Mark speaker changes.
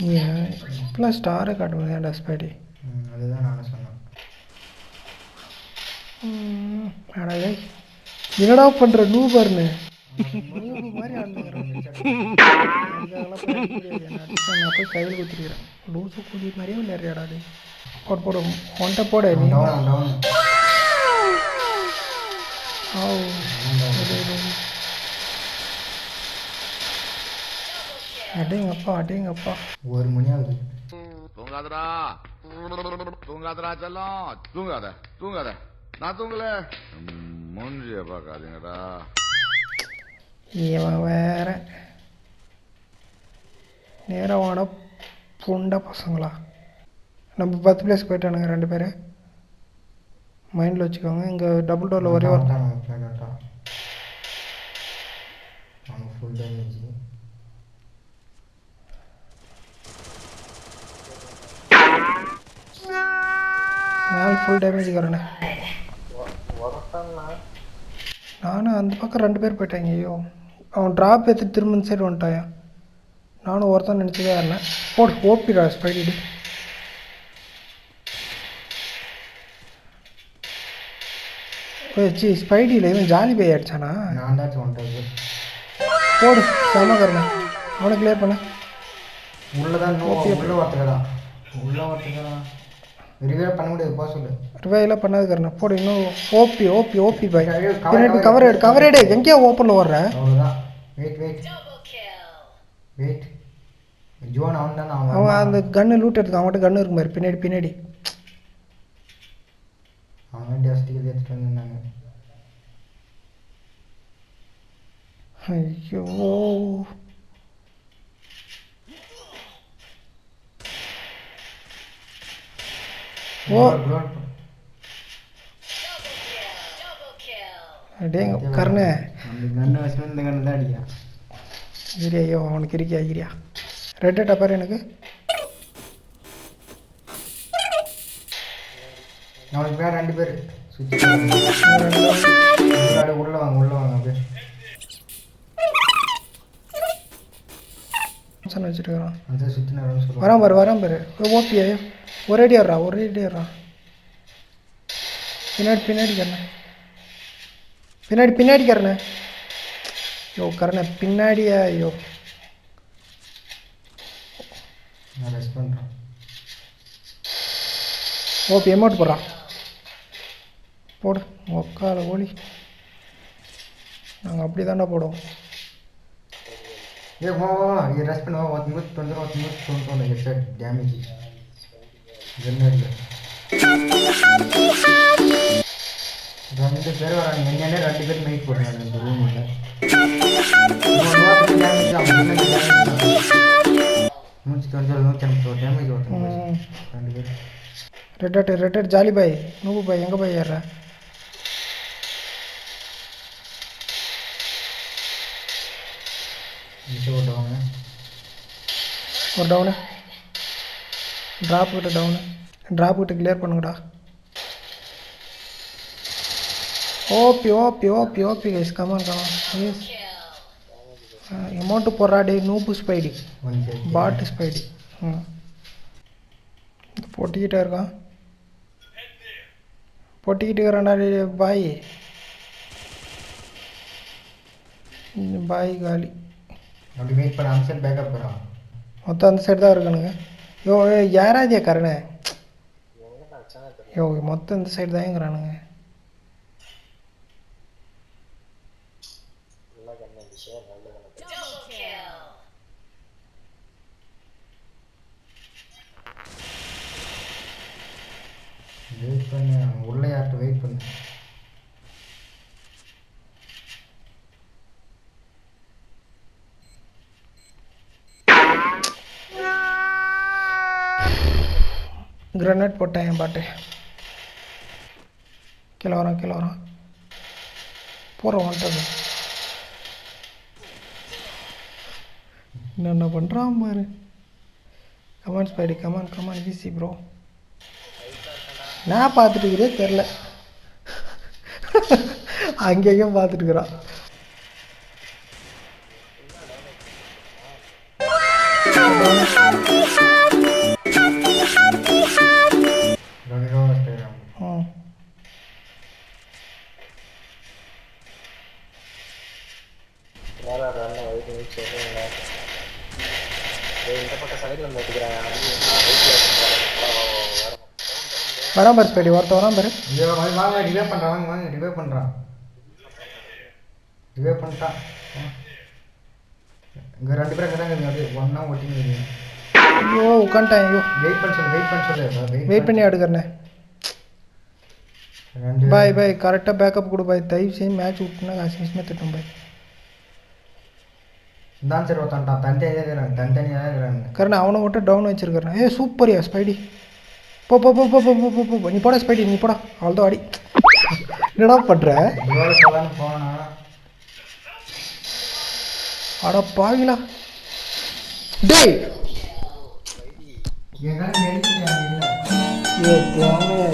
Speaker 1: இப்போலாம் ஸ்டாரை காட்டுவது ஏன்டா ஸ்பைடி?
Speaker 2: அதுதான் நானும் சொன்னேன்.
Speaker 1: அடே என்னடா பண்ணுற நூபர்னு நூபு மாதிரி ஆடுனுங்கிறேன். நான் போய் கையில் குத்திருக்கிறேன். லூசு கூலி மாதிரியே விளையாடுறாடா. போடு போடு ஒன்ட்ட போட நீ. அடேங்கப்பா அடேங்கப்பா.
Speaker 2: 1 மணி ஆகுது.
Speaker 3: தூங்காதடா தூங்காதடா செல்லம், தூங்காத தூங்காத. நான் தூங்கல, மூஞ்சிய பார்க்காதீங்கடா.
Speaker 1: இவன் வேற நேரமான புண்ட பசங்களா. நம்ம 10 பிளேஸ் போயிட்டானுங்க 2 பேர். மைண்டில் வச்சுக்கோங்க. இங்கே டபுள் டோரில் ஒரே ஒரு
Speaker 2: ஃபுல் டேமேஜ்.
Speaker 1: மேலே ஃபுல் டேமேஜுக்காரண்ணே. நானும் அந்த பக்கம் 2 பேர் போயிட்டாங்க. ஐயோ அவன் ட்ராப் எடுத்துட்டு திரும்ப இந்த சைடு வந்துட்டாயா. நானும் ஒருத்தான் நினச்சதே இருந்தேன். போடு ஓப்பிடா ஸ்பைடி. சி ஸ்பைடியில் இவன் ஜாலி பை அடிச்சானா?
Speaker 2: நான் தான் சொல்கிறது.
Speaker 1: போடு சமகரணே அவனை கிளியர் பண்ண.
Speaker 2: உள்ளதான் உள்ள ஒருத்தக்கதான் ரிவைவ் பண்ண முடியாது. போக சொல்லு.
Speaker 1: ரிவைவெலாம் பண்ணாதுக்காரண்ணே. போடு இன்னும் ஓபி ஓபி ஓபி பாய். பின்னாடி கவரேடு எங்கேயா ஓப்பனில் வர்ற?
Speaker 2: அவ்வளோதான். வெயிட் ஜோன் அவன் தானே.
Speaker 1: அவன் அந்த கன்று லூட் எடுத்து அவன்கிட்ட கன்று இருக்கும் பாரு. பின்னாடி
Speaker 2: அவங்க டஸ்ட்டுக்கு எடுத்துகிட்டு வந்துருந்தாங்க.
Speaker 1: ஐயோ ஓ அடேங்க கருணே.
Speaker 2: அந்த கண்ணை வச்சு இந்த கண்ணு தான் அடிக்கிறான்.
Speaker 1: கிரியா ஐயோ அவனுக்கு இருக்கியா கிரியா. ரெட் டப்பர் எனக்கு.
Speaker 2: அவனுக்கு வேறு 2 பேர் சுற்றி உள்ள வாங்க அப்படியே
Speaker 1: வச்சுருக்கான்.
Speaker 2: அந்த சுற்றி நேரம்னு சொல்லுவான்.
Speaker 1: வரான் பாரு ஓபியா. ஒரே அடியாடுறா பின்னாடி கரணே. ஐயோ கரணே பின்னாடியா. ஐயோ
Speaker 2: நான் ரெஸ்ட் பண்ணுறேன்.
Speaker 1: ஓபி அமௌண்ட் போடுறான். போடு உக்கால ஓலி. நாங்கள் அப்படி தாண்டா போடுவோம்.
Speaker 2: இது ரெஸ்ட் பண்ணுவோம். 190 ஹெட்ஷாட் டேமேஜ். என்ன இல்லை 2 பேர் வராங்க. என்னென்ன 2 பேர் மெயிட் போடுறாங்க இந்த ரூமில். டேமேஜ் 150 டேமேஜ் ஓட்டுறாங்க 2 பேர்.
Speaker 1: ரெட் ஜாலி பாய் நூபு பாய் எங்கே பாய் ஏற? ஒரு டவுனு ட்ராப் கிட்ட கிளியர் பண்ணுங்கடா. ஓபி கைஸ் கமான் எஸ் அமௌண்ட்டு போடுறா டே. நூபு ஸ்பைடி பாட்டு ஸ்பைடி. பொட்டிக்கிட்டே இருக்கான். இருக்கிறான்டா பாய் காலி.
Speaker 2: அப்படி வெயிட் பண்ண அந்த சைடு பேக்கப் போகிறான்.
Speaker 1: மொத்தம் அந்த சைடு தான் இருக்கானுங்க. யோ யாராதியா கரணே. யோ மொத்தம் இந்த சைடு தான் இருக்கிறானுங்க.
Speaker 2: வெயிட் பண்ணு. உள்ள யார்கிட்ட வெயிட் பண்ணு.
Speaker 1: கிரனேட் போட்டேன் என் பாட்டு. கீழே வரான் போகிறோம் வந்துட்டது. என்ன பண்ணுறான் பாரு. Come on Spidey come on easy bro. நான் பார்த்துட்டு இருக்கிறேன் தெரில. அங்கேயும் பார்த்துட்டுக்கிறான்.
Speaker 4: இந்த பக்கம் சைடில் வந்து எடுக்கிறேன்
Speaker 1: வரான் பாரு ஸ்பைடி, ஒருத்த வரான் பாரு.
Speaker 2: ஐயோ வாங்க ரிவே பண்ணுறான், வாங்க வாங்க ரிவே பண்ணுறான், ரிவே பண்ணிட்டான். இங்கே 2 பேரும் இங்கே தான் அப்படியே ஒன்றா ஓட்டிங்க.
Speaker 1: ஐயோ உட்காந்துட்டேன். ஐயோ
Speaker 2: வெயிட் பண்ண சொல்லு, வெயிட் பண்ண சொல்லு,
Speaker 1: வெயிட் பண்ணி அடுக்கிறேன்.
Speaker 2: 2
Speaker 1: பாய் பாய், கரெக்டாக பேக்கப் கொடு பாய். தயவு செய்து மேட்ச் விட்டுனா அசிங்கமாக திட்டம் பாய்.
Speaker 2: தான் சரி ஒருத்தான்ட்டான், தனித்தனியாக இருக்கிறாங்க, தனித்தனியாக இருக்கிறாங்க.
Speaker 1: கரெக்டாக அவனை மட்டும் டவுன் வச்சிருக்கிறேன். ஏ சூப்பரியா ஸ்பைடி. போ போ போ போ போ போ போ போ நீ போடா ஸ்பைடி, நீ போடா. அவ்வளோதான் அடி. என்னடா பண்ணுற?
Speaker 2: இவ்வளோ சொல்லலான்னு போனா
Speaker 1: அட பாவிங்களா டேய்.
Speaker 2: எங்காலும் மெடிக்கல் இல்லை.
Speaker 1: ஐயோ போங்க.